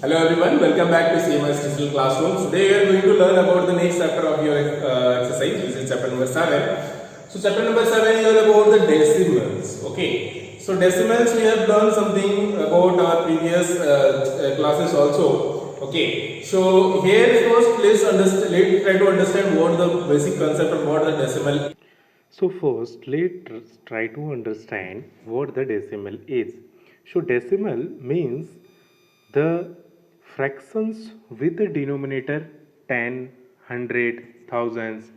Hello everyone, welcome back to CMS Digital Classroom. Today we are going to learn about the next chapter of your exercise, which is chapter number 7. So chapter number 7 is about the decimals. Okay. So decimals we have learned something about our previous classes also. Okay. So here first let's try to understand what the basic concept of what the decimal. So first, let's try to understand what the decimal is. So decimal means the fractions with the denominator 10, 100, thousands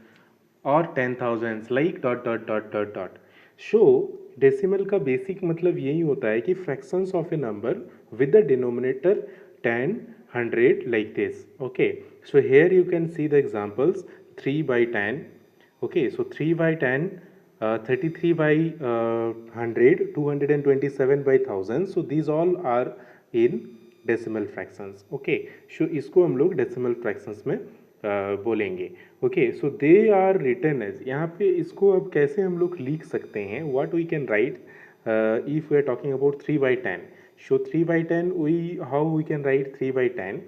or 10,000s like dot dot dot dot dot. So decimal का basic मतलब यही होता है कि fractions of a number with the denominator 10, 100 like this. Okay. So here you can see the examples 3 by 10. Okay, so 3 by 10, 33 by 100, 227 by 1000. So these all are in decimal fractions. Okay, so इसको हम लोग decimal fractions में बोलेंगे. Okay, so they are written as, यहाँ पे इसको अब कैसे हम लोग लिख सकते हैं, what we can write if we are talking about 3 by 10. So 3 by 10, how we can write 3 by 10?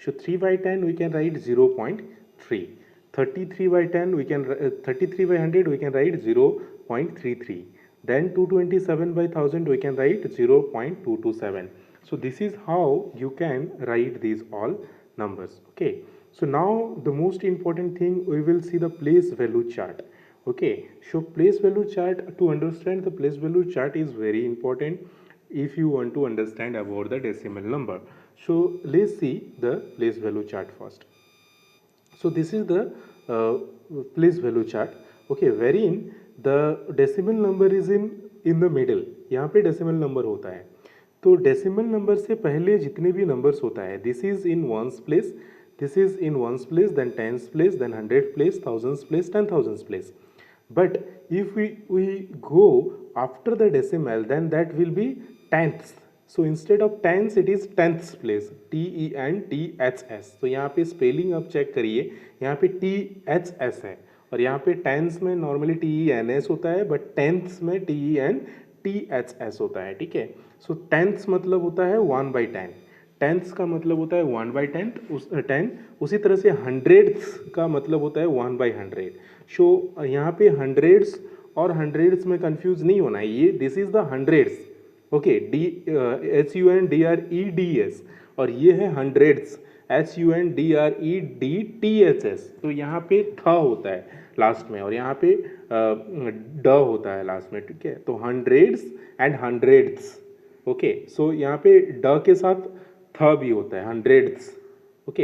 So 3 by 10 we can write 0.3. 33 by 10 we can 33 by 100 we can write 0.33. Then 227 by 1000 we can write 0.227. So this is how you can write these all numbers. Okay, so now the most important thing, we will see the place value chart. Okay, so place value chart, to understand the place value chart is very important if you want to understand about the decimal number. So let's see the place value chart first. So this is the place value chart. Okay, wherein the decimal number is in the middle. यहाँ पे decimal number होता है. तो decimal number से पहले जितने भी numbers होता है, this is in ones place, this is in ones place, then tens place, then hundred place, thousands place, 10,000s place. But if we go after the decimal, then that will be tenths. So instead of tens it is tenths place, TENTHS. तो यहाँ पे spelling आप check करिए, यहाँ पे THS है और यहाँ पे टेंस में नॉर्मली TENS होता है, बट टेंथ्स में TENTHS होता है. ठीक है. सो टेंथ्स मतलब होता है 1/10, टेंथ्स का मतलब होता है 1/10, उसी तरह से हंड्रेड्स का मतलब होता है 1/100. सो यहाँ पे हंड्रेड्स और हंड्रेड्स में कंफ्यूज नहीं होना है, ये this is the hundreds. Okay, HUNDREDS और ये है हंड्रेड्स, HUNDREDTHS. तो यहाँ पे थ होता है लास्ट में और यहाँ पे ड होता है लास्ट में. ठीक है, तो hundreds and hundreds. Okay, so यहाँ पे ड के साथ थ भी होता है, hundreds. Okay,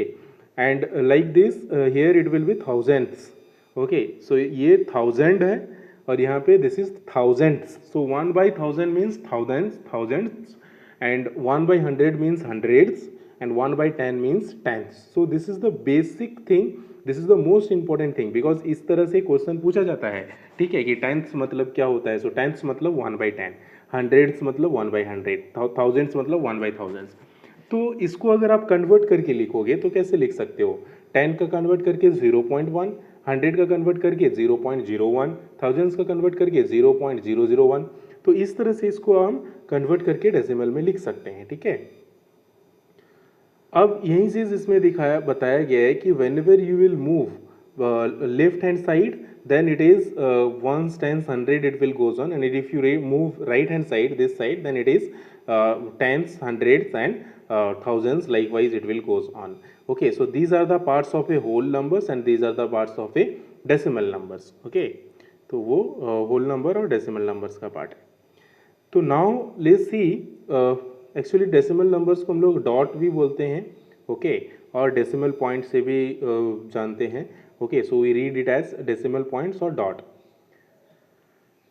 and like this here it will be thousands. Okay, so ये थाउजेंड है और यहाँ पे this is thousands. So 1/1000 means thousands and 1/100 means hundreds and 1/10 means tens. So this is the basic thing, this is the most important thing, because इस तरह से question पूछा जाता है. ठीक है, कि टेंथ्स मतलब क्या होता है. सो टेंथ्स मतलब 1/10, हंड्रेड्स मतलब 1/100, थाउजेंड्स मतलब 1/1000. तो इसको अगर आप कन्वर्ट करके लिखोगे तो कैसे लिख सकते हो, 10 का कन्वर्ट करके 0.1, 100 का कन्वर्ट करके 0.01, थाउजेंड्स का कन्वर्ट करके 0.001. तो इस तरह से इसको हम कन्वर्ट करके डेसिमल में लिख सकते हैं. ठीक है. अब यही चीज इसमें बताया गया है कि whenever you will move left hand side, then it is ones, tens, hundred it will goes on, and if you move right hand side, this side, then it is tens, hundreds and thousands, likewise it will goes on. Okay, so these are the parts of a whole numbers and these are the parts of a decimal numbers. Okay, तो वो whole number और decimal numbers का part है. तो now let's see, actually decimal numbers को हम लोग dot भी बोलते हैं. ओके, और डेसिमल पॉइंट से भी जानते हैं. Okay, so we read it as decimal points और dot.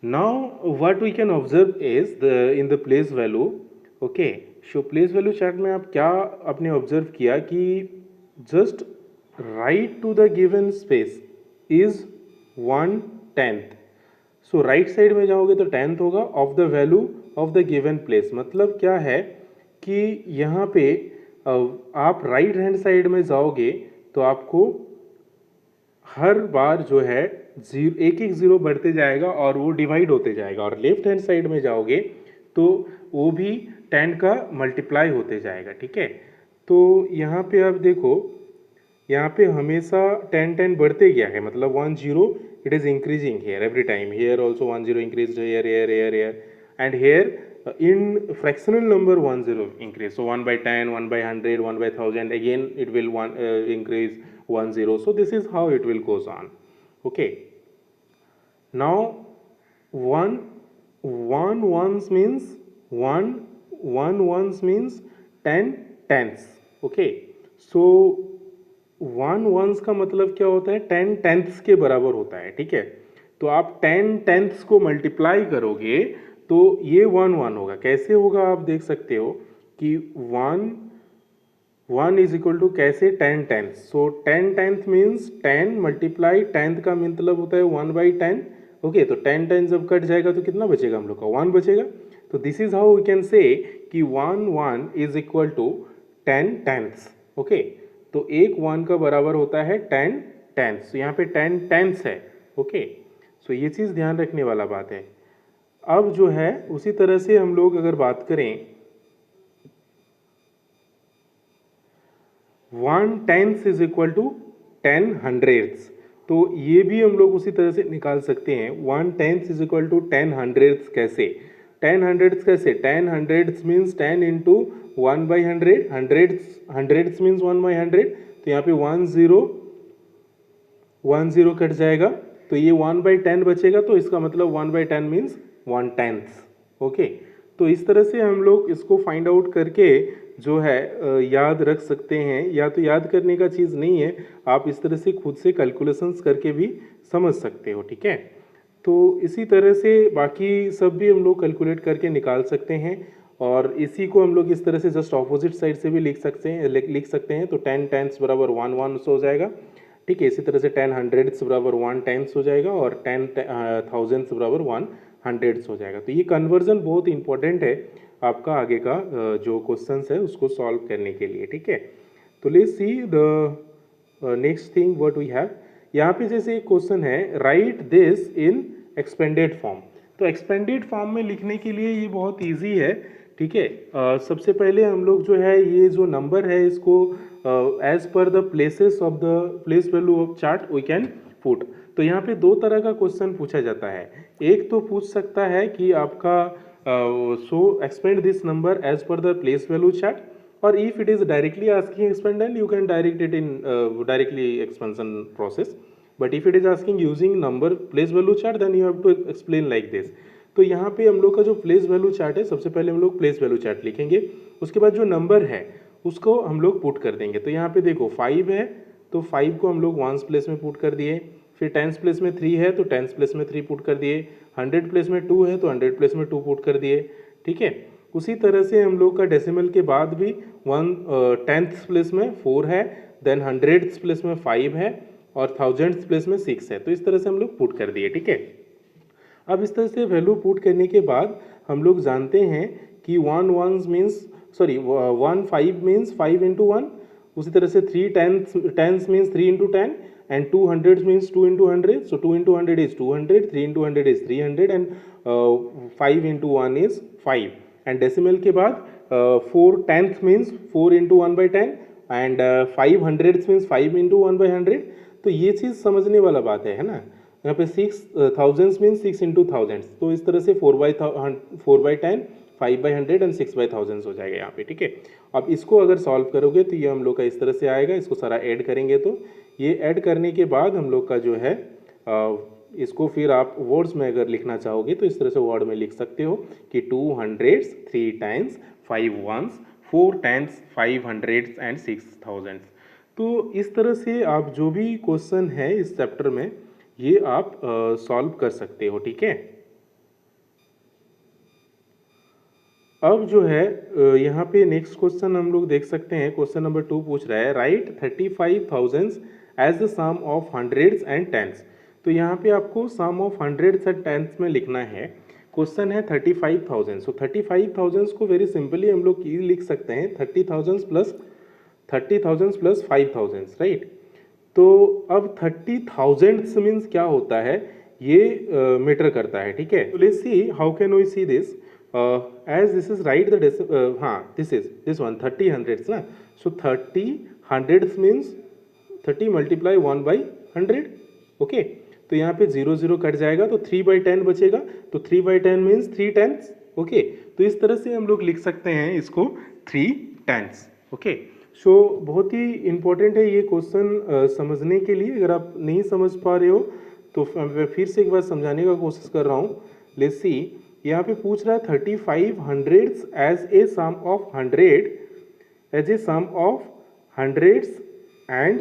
Now what we can observe is the in the place value. Okay, so place value chart में आप क्या आपने ऑब्जर्व किया कि just right to the given space is 1/10. So right side में जाओगे तो टेंथ होगा of the value of the given place. मतलब क्या है कि यहाँ पे आप राइट हैंड साइड में जाओगे तो आपको हर बार जो है एक एक जीरो बढ़ते जाएगा और वो डिवाइड होते जाएगा, और लेफ्ट हैंड साइड में जाओगे तो वो भी 10 का मल्टीप्लाई होते जाएगा. ठीक है, तो यहाँ पे आप देखो, यहाँ पे हमेशा 10 बढ़ते गया है, मतलब 10 it is increasing here every time, here also 10 increase here here here here, and here in fractional number 10 increase, so 1/10, 1/100, 1/1000, again it will increase 10. So this is how it will goes on. Okay, now one ones means 1 ones means 10 tenths. Okay, so 1 ones का मतलब क्या होता है, 10 tenths के बराबर होता है, ठीक है। तो आप 10 tenths को मल्टीप्लाई करोगे तो ये 1 होगा। कैसे होगा आप देख सकते हो कि 1 इज इक्वल टू कैसे 10 tenths, सो 10 tenth मीन्स 10 मल्टीप्लाई 10th का मतलब होता है 1/10। ओके, तो 10 10 जब कट जाएगा तो कितना बचेगा हम लोग का, 1 बचेगा। तो this is how we can say कि 1 is equal to 10 tenths। Okay, तो एक 1 का बराबर होता है 10 tenths, यहाँ पे 10 tenths है। ओके, सो ये चीज़ ध्यान रखने वाला बात है। अब जो है उसी तरह से हम लोग अगर बात करें 1/10 इज इक्वल टू 10 hundredths, तो ये भी हम लोग उसी तरह से निकाल सकते हैं। 1/10 इज इक्वल टू 10 hundredths कैसे, 10 hundredths कैसे, 10 hundredths means 10 into 1/100, hundredths means 1/100, तो यहाँ पे 10 कट जाएगा तो ये 1/10 बचेगा, तो इसका मतलब 1/10 मीन्स 1/10। ओके, तो इस तरह से हम लोग इसको फाइंड आउट करके जो है याद रख सकते हैं, या तो याद करने का चीज़ नहीं है, आप इस तरह से खुद से कैलकुलेशंस करके भी समझ सकते हो, ठीक है। तो इसी तरह से बाकी सब भी हम लोग कैलकुलेट करके निकाल सकते हैं, और इसी को हम लोग इस तरह से जस्ट ऑपोजिट साइड से भी लिख सकते हैं। तो 10 tenths बराबर 1 1 हो जाएगा, ठीक है। इसी तरह से 10 hundredths बराबर 1 tenths हो जाएगा, और 10 thousands बराबर 1 hundredths हो जाएगा। तो ये कन्वर्जन बहुत इंपॉर्टेंट है आपका आगे का जो क्वेश्चंस है उसको सॉल्व करने के लिए, ठीक है। तो let's see the next thing what we have. यहाँ पे जैसे एक क्वेश्चन है, right this in expanded form. तो एक्सपेंडेड फॉर्म में लिखने के लिए ये बहुत ईजी है, ठीक है। सबसे पहले हम लोग जो है ये जो नंबर है इसको एज पर the places of the place value of chart we can put. तो यहाँ पे दो तरह का क्वेश्चन पूछा जाता है। एक तो पूछ सकता है कि आपका so expand this number as पर द प्लेस वैल्यू चार्ट, और if it is directly asking expand then you can direct it in directly expansion process, but if it is asking using number place value chart then you have to explain like this. तो यहाँ पे हम लोग का जो place value chart है, सबसे पहले हम लोग प्लेस वैल्यू चार्ट लिखेंगे, उसके बाद जो नंबर है उसको हम लोग पुट कर देंगे। तो यहाँ पे देखो 5 है, तो 5 को हम लोग 1s प्लेस में पुट कर दिए, फिर 10s प्लेस में 3 है तो 10s प्लेस में 3 पुट कर दिए, 100 प्लेस में 2 है तो 100 प्लेस में 2 पुट कर दिए, ठीक है। उसी तरह से हम लोग का डेसिमल के बाद भी 10th प्लेस में 4 है, देन 100th प्लेस में 5 है, और 1000th प्लेस में 6 है। तो इस तरह से हम लोग पुट कर दिए, ठीक है। अब इस तरह से वैल्यू पुट करने के बाद हम लोग जानते हैं कि 1 5 मीन्स 5 इंटू 1, उसी तरह से 3 10 means 3 into 10, and 200 means 2 into 100, so 2 into 100 is 200, 3 into 100 is 300, and 5 into 1 is 5, and decimal के बाद 4 tenth means 4 into 1/10, and 5 hundredths means 5 into 1/100। तो ये चीज़ समझने वाला बात है ना। यहाँ पे 6 thousands means 6 into thousands, तो इस तरह से 4/10, 5/100 एंड 6/1000 हो जाएगा यहाँ पे, ठीक है। अब इसको अगर सॉल्व करोगे तो ये हम लोग का इस तरह से आएगा, इसको सारा ऐड करेंगे, तो ये ऐड करने के बाद हम लोग का जो है इसको फिर आप वर्ड्स में अगर लिखना चाहोगे तो इस तरह से वर्ड में लिख सकते हो कि 2 hundreds, 3 times, 5 ones, 4 tenths, 5 hundredths and 6 thousands। तो इस तरह से आप जो भी क्वेश्चन है इस चैप्टर में ये आप सॉल्व कर सकते हो, ठीक है। अब जो है यहाँ पे नेक्स्ट क्वेश्चन हम लोग देख सकते हैं, क्वेश्चन नंबर 2 पूछ रहा है, right 35,000 as the sum of hundreds and tens. तो यहाँ पे आपको sum of hundreds and tens में लिखना है। क्वेश्चन है 35,000, सो 35,000 को वेरी सिंपली हम लोग ये लिख सकते हैं 30,000 प्लस 5,000, राइट। तो अब 30,000 मीन्स क्या होता है ये मैटर करता है, ठीक है। तो let's see how can we see this. as this is right the this one 30 hundredths ना, so 30 hundredths means 30 multiply 1 by 100, okay तो यहाँ पे 0 0 कट जाएगा तो 3/10 बचेगा, तो 3/10 मीन्स 3/10, ओके तो इस तरह से हम लोग लिख सकते हैं इसको 3/10, ओके सो बहुत ही इम्पोर्टेंट है ये क्वेश्चन समझने के लिए। अगर आप नहीं समझ पा रहे हो तो मैं फिर से एक बार समझाने का कोशिश कर रहा हूँ। लेट्स सी, यहाँ पे पूछ रहा है 35 hundredths as a sum of 100, as a sum of hundreds and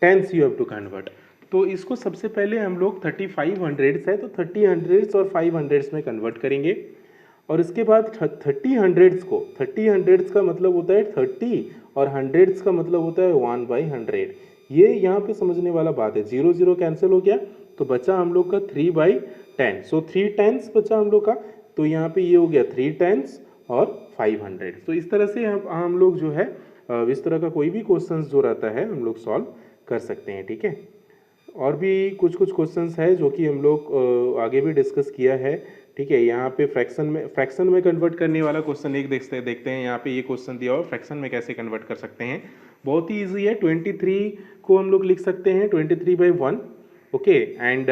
tens you have to convert. तो इसको सबसे पहले हम लोग 35 hundredths है तो 30 hundredths और 5 hundredths में कन्वर्ट करेंगे, और इसके बाद 30 hundredths को 30 hundredths का मतलब होता है 30 और hundredths का मतलब होता है 1/100। ये यहाँ पे समझने वाला बात है। 0 0 कैंसिल हो गया तो बचा हम लोग का 3/10, सो 3/10 बचा हम लोग का, तो यहाँ पे ये हो गया 3/10 और 500। तो इस तरह से हम लोग जो है इस तरह का कोई भी क्वेश्चंस जो रहता है हम लोग सॉल्व कर सकते हैं, ठीक है। और भी कुछ क्वेश्चंस है जो कि हम लोग आगे भी डिस्कस किया है, ठीक है। यहाँ पे फ्रैक्शन में कन्वर्ट करने वाला क्वेश्चन एक देखते हैं। यहाँ पे ये क्वेश्चन दिया हुआ फ्रैक्शन में कैसे कन्वर्ट कर सकते हैं, बहुत ही ईजी है। 23 को हम लोग लिख सकते हैं 23/1, ओके एंड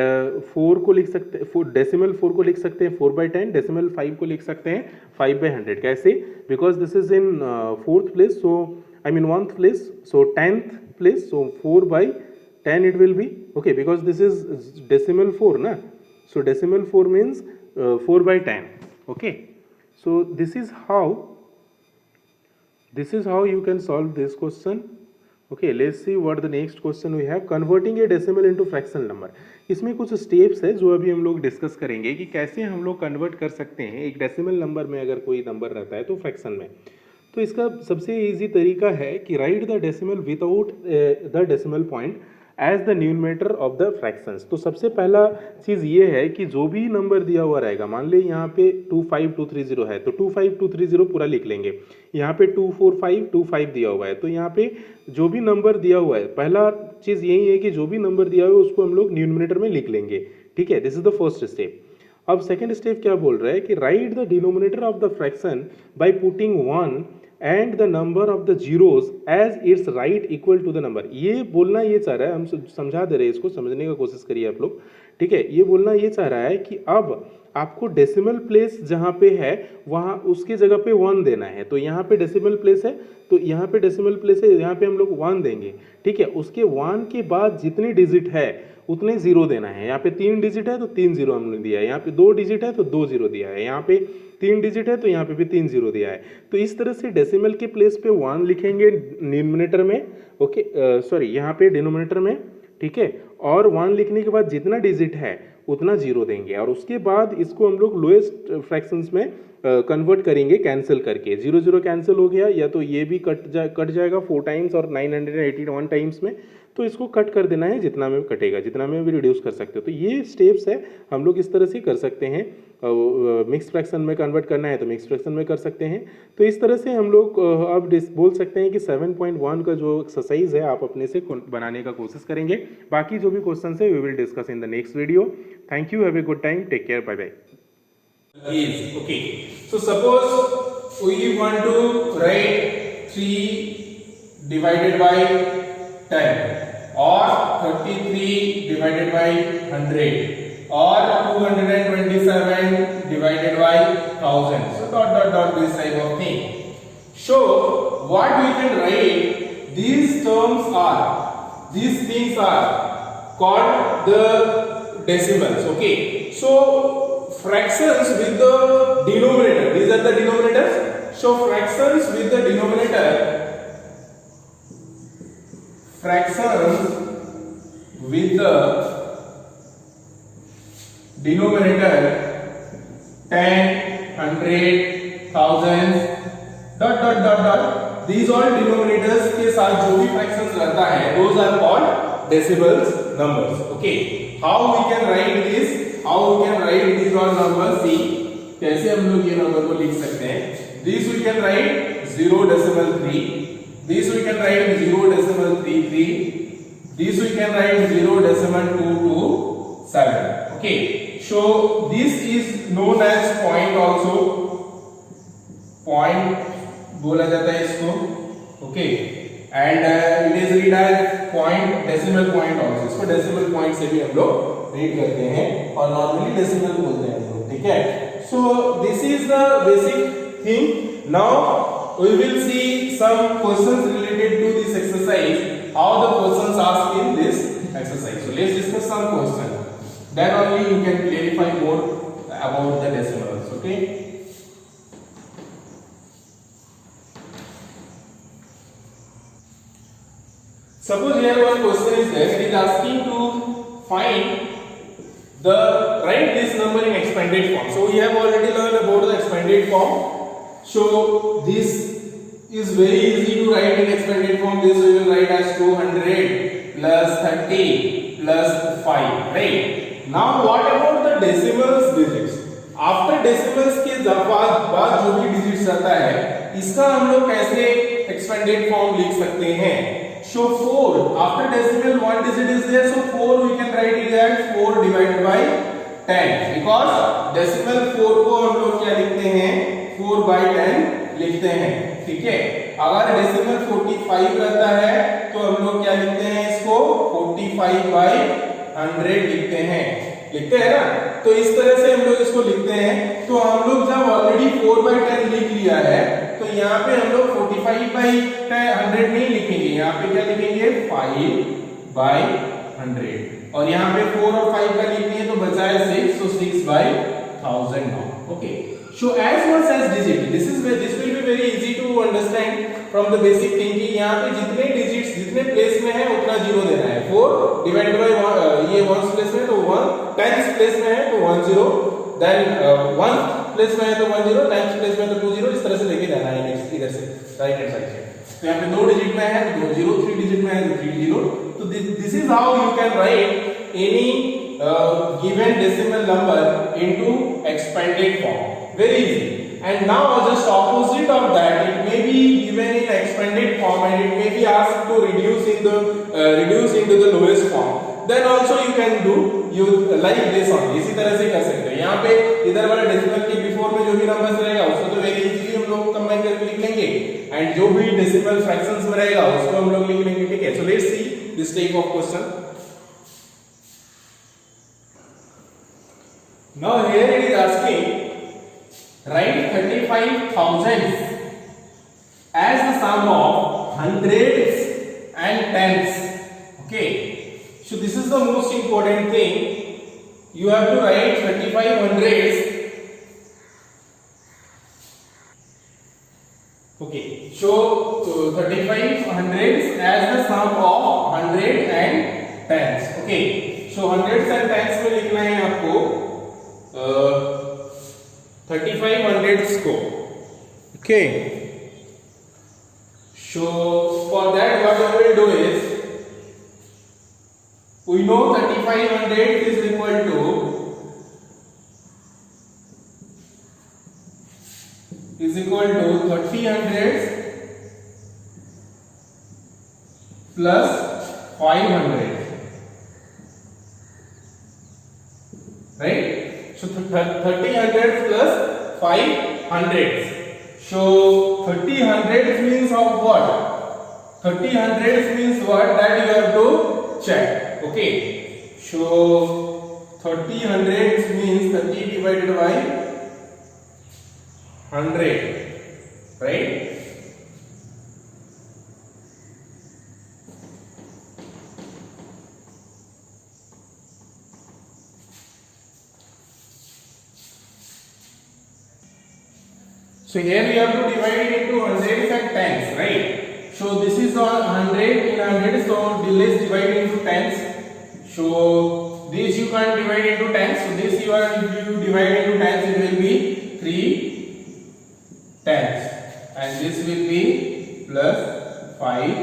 4 को लिख सकते हैं, डेसिमल 4 को लिख सकते हैं 4/10, डेसिमल 5 को लिख सकते हैं 5/100। कैसे? Because this is in 4th place, so I mean 1th place, so 10th place, so 4/10 it will be, okay, because this is decimal 4 na, so decimal 4 means 4/10, okay. So this is how you can solve this question, okay. Let's see what the next question we have, converting a decimal into fractional number। इसमें कुछ steps है जो अभी हम लोग discuss करेंगे कि कैसे हम लोग कन्वर्ट कर सकते हैं एक डेसिमल नंबर में, अगर कोई नंबर रहता है तो फ्रैक्शन में। तो इसका सबसे इजी तरीका है कि write the decimal without the decimal point as the numerator of the fractions. तो सबसे पहला चीज़ ये है कि जो भी नंबर दिया हुआ रहेगा, मान ले यहाँ पे 25230 है तो 25230 पूरा लिख लेंगे। यहाँ पे 24525 दिया हुआ है तो यहाँ पे जो भी नंबर दिया हुआ है, पहला चीज़ यही है कि जो भी नंबर दिया हुआ है उसको हम लोग न्यूमरेटर में लिख लेंगे, ठीक है। This is the first step. अब सेकेंड स्टेप क्या बोल रहा है कि write the denominator of the fraction by putting 1 and the number of the zeros as it's right equal to the number. ये बोलना ये चाह रहा है, हम समझा दे रहे हैं, इसको समझने का कोशिश करिए आप लोग, ठीक है। ये बोलना ये चाह रहा है कि अब आपको डेसिमल प्लेस जहाँ पे है वहाँ उसकी जगह पे 1 देना है। तो यहाँ पे डेसिमल प्लेस है तो यहाँ पे डेसिमल प्लेस है, यहाँ पे हम लोग 1 देंगे, ठीक है। उसके 1 के बाद जितनी डिजिट है उतने 0 देना है। यहाँ पे 3 डिजिट है तो 3 0 हमने दिया है, यहाँ पे 2 डिजिट है तो 2 0 दिया है, यहाँ पे 3 डिजिट है तो यहाँ पे भी 3 0 दिया है। तो इस तरह से डेसिमल के प्लेस पे 1 लिखेंगे न्यूमरेटर में, ओके सॉरी यहाँ पे डिनोमिनेटर में, ठीक है। और 1 लिखने के बाद जितना डिजिट है उतना 0 देंगे, और उसके बाद इसको हम लोग लोएस्ट फ्रैक्शंस में कन्वर्ट करेंगे कैंसिल करके। 0 0 कैंसिल हो गया, या तो ये भी कट जाएगा 4 टाइम्स और 981 टाइम्स में, तो इसको कट कर देना है जितना में कटेगा, जितना में भी रिड्यूस कर सकते हो। तो ये स्टेप्स है, हम लोग इस तरह से कर सकते हैं। मिक्स फ्रैक्शन में कन्वर्ट करना है तो मिक्स फ्रैक्शन में कर सकते हैं। तो इस तरह से हम लोग अब बोल सकते हैं कि 7.1 का जो एक्सरसाइज है आप अपने से बनाने का कोशिश करेंगे। बाकी जो भी क्वेश्चन है we will discuss in the next video. Thank you, have a good time, take care, bye bye. Is okay. So suppose we want to write 3 divided by 10 or 33 divided by 100 or 227 divided by 1000. So dot this type of thing. So what we can write, these things are called the decimals, okay. So fractions with the denominator, these are the denominators. So fractions with the denominator, fractions with the denominator 10, 100, thousands, dot these all denominators के साथ जो भी fractions रहता है those are called decimals numbers, okay. How we can write this, how we can write these all numbers, see कैसे हम लोग ये नंबर को लिख सकते हैं। This we can write 0.3, this we can write 0.33, this we can write 0.227, okay. So this is known as point also, point बोला जाता है इसको, okay, and it is read as point, decimal point also, इसको decimal point से भी हम लोग read करते हैं और नॉर्मली डेसिमल बोलते हैं हम लोग, ठीक है। So this is the basic thing. Now we will see some questions related to this exercise, how the questions asked in this exercise. So let's discuss some question, then only you can clarify more about the decimals, okay. Suppose here one question is there, it is asking to find the write this number in expanded form. So we have already learned about the expanded form, so this is very easy to write in expanded form. This we will write as 200 plus 30 plus 5, right? Now what about the decimals digits? After decimals के बाद जो भी digits आता है, इसका हम लोग कैसे expanded form लिख सकते हैं? So 4 after decimal one digit is there, so 4 we can write it as 4 divided by 10, because decimal 4 को हम लोग क्या लिखते हैं? 4 by 10 लिखते हैं, ठीक है। अगर डेसिमल 45 रहता है तो हम लोग क्या लिखते हैं इसको? 45 by 100 लिखते हैं ना। तो इस तरह से हम लोग इसको लिखते हैं। तो हम लोग जब ऑलरेडी 4 by 10 लिख लिया है तो यहाँ पे हम लोग 45 by 100 नहीं लिखेंगे, यहाँ पे क्या लिखेंगे? 5 by 100, और यहाँ पे 4 और 5 का लिखेंगे तो बचा है 6, so 6 by 1000 now, okay. So as much as digit, this will be very easy to understand from the basic thing कि यहाँ पे जितने digits जितने प्लेस में है उतना जीरो देना है। 4 divided by ये 1 प्लेस में तो 1, 10 प्लेस में है तो 1 0, then 1 प्लेस में है तो 1 0, 9 प्लेस में तो 2 0, इस तरह से लेके जाना है नेक्स्ट इधर से राइट हैंड साइड से। तो यहाँ पे 2 डिजिट में है तो 2 0, 3 डिजिट में है तो 3 0। तो this is how you can write any given decimal number into expanded form. Very easy. And now just opposite of that, it may be given in expanded form and it may be asked to reduce into the lowest form. Then also you can do like this only, इसी तरह से कर सकते हैं। यहाँ पे इधर वाला डेसिमल के बिफोर में जो भी नंबर्स रहेगा उसको तो वेरी इजीली हम लोग कंबाइन करके लिख लेंगे, एंड जो भी डेसिमल फ्रैक्शंस में रहेगा उसको हम लोग लिख लेंगे, ठीक है। So let's see this type of question. Now here it is asking, write 35,000 as the sum of hundreds and tens, okay. So this is the most important thing, you have to write 35 hundreds, okay. So 35 hundreds as the sum of 100 and tens, okay. So hundreds and tens में लिखना है आपको 35 hundreds को, okay. So for that what I will do is, we know 35 hundreds is equal to is equal to 30 hundreds plus 500, right? So 30 hundreds plus 5 hundreds. So 30 hundreds means of what? 30 hundreds means what? That you have to check. Okay. So 30 hundreds means 30 divided by 100, right? So here we have to divide it into hundreds and tens, right? So this is on 100 in 100, so let's divide it into tens. So this you can't divide into tens, so this you are, if you divide into tens, it will be 3 tens, and this will be plus 5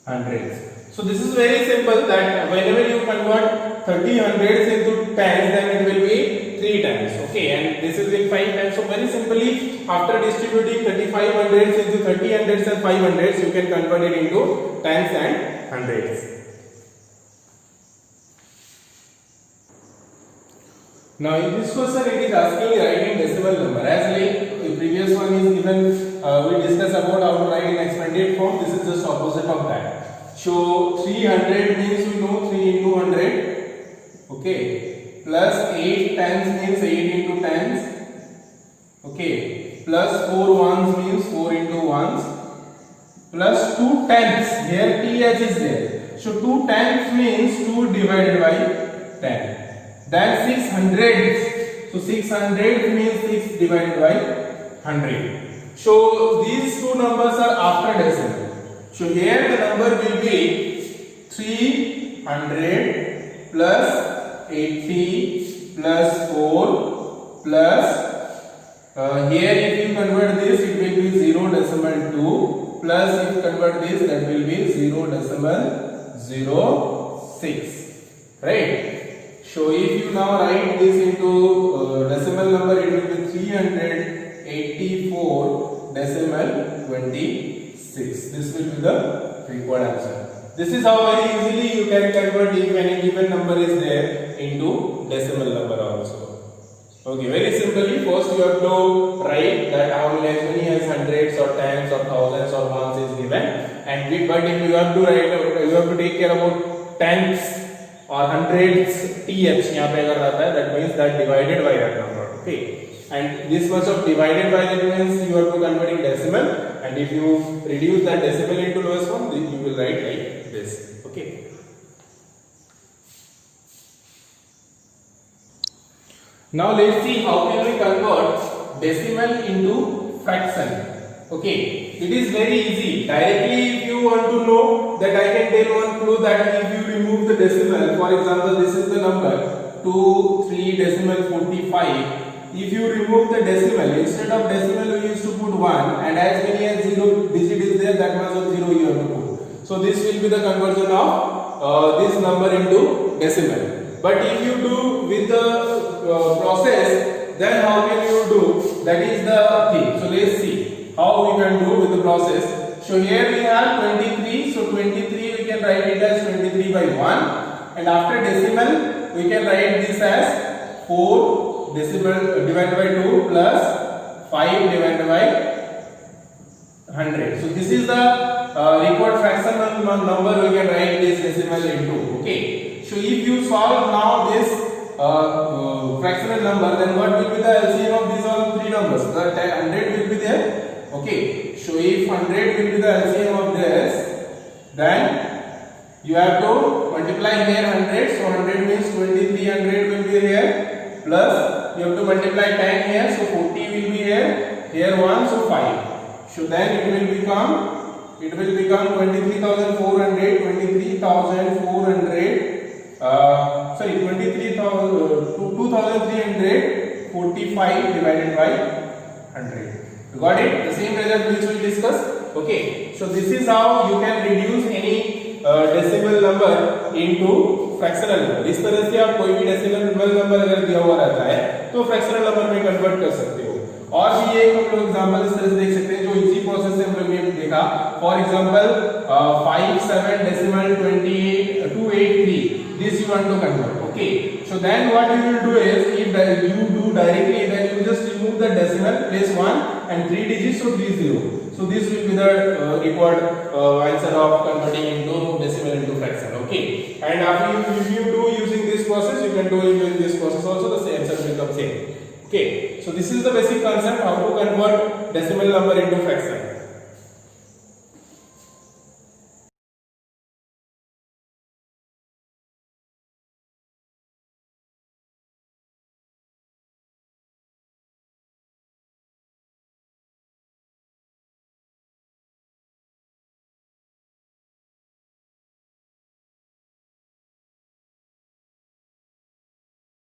hundreds. So this is very simple, that whenever you convert 30 hundreds into tens, then it will be 3 times, okay, and this is in 5 times. So very simply, after distributing 35 hundreds into 30 hundreds and 5 hundreds, you can convert it into tens and hundreds. Now in this question it is asking writing decimal number. As like the previous one is given, we discussed about how to write in expanded form. This is just opposite of that. So 300 means we know 3 into 100. Okay. Plus 8 tens means 8 into tens. Okay. Plus 4 ones means 4 into ones. Plus 2 tenths. Here th is there. So 2 tenths means 2 divided by 10. Then 600. So 600 means 6 divided by 100. So these two numbers are after decimal. So here the number will be 300 plus 80 plus 4 plus here if you convert this it will be 0 decimal 2 plus if you convert this that will be 0 decimal 06, right? So if you now write this into decimal number, it will be 384 decimal 26. This will be the required answer. This is how very easily you can convert if any given number is there into decimal number also. Okay, very simply, first you have to write that how many as hundreds or tens or thousands or ones is given, and but if you have to write, you have to take care about tenths or hundreds th यहाँ पे अगर रहता है, that means that divided by that number. Okay, and this much of divided by that means you have to convert in decimal, and if you reduce that decimal into lowest form, then you will write like this. Okay. Now let's see how can we convert decimal into fraction. Okay, it is very easy. Directly if you want to know that, I can tell one clue that if you remove the decimal, for example this is the number 2 3 decimal 45. If you remove the decimal, instead of decimal you used to put 1, and as many as 0 digit is there, that much of 0 you have to put. So this will be the conversion of this number into decimal. But if you do with the process, then how can you do? That is the thing. So let's see how we can do with the process. So here we have 23. So 23 we can write it as 23 by 1, and after decimal we can write this as 4 decimal divided by 2 plus 5 divided by 100. So this is the required fraction number we can write this decimal into. Okay. So if you solve now this fractional number, then what will be the LCM of these all three numbers? The 100 will be there. Okay. So if 100 will be the LCM of this, then you have to multiply here 100. So 100 means 2300 will be here, plus you have to multiply 10 here. So 40 will be here. Here 1, so 5. So then it will become 23,400. 2345 divided by 100. You got it? The same result which we discussed. Okay. So this is how you can reduce any decimal number into fractional number. इस तरह से आप कोई भी decimal number अगर दिया हुआ रहता है तो fractional number में convert कर सकते हो. और भी एक हम लोग एग्जांपल इस तरह से देख सकते हैं जो इसी प्रोसेस से हम लोग ने देखा. For example 57 decimal 283. This you want to convert. Okay. So then what you will do is, if you do directly, then you just remove the decimal, place 1 and 3 digits, so 30. So this will be the required answer of converting into decimal into fraction. Okay. And after if you do using this process, you can do using this process also, the same answer will come same. Okay. So this is the basic concept how to convert decimal number into fraction.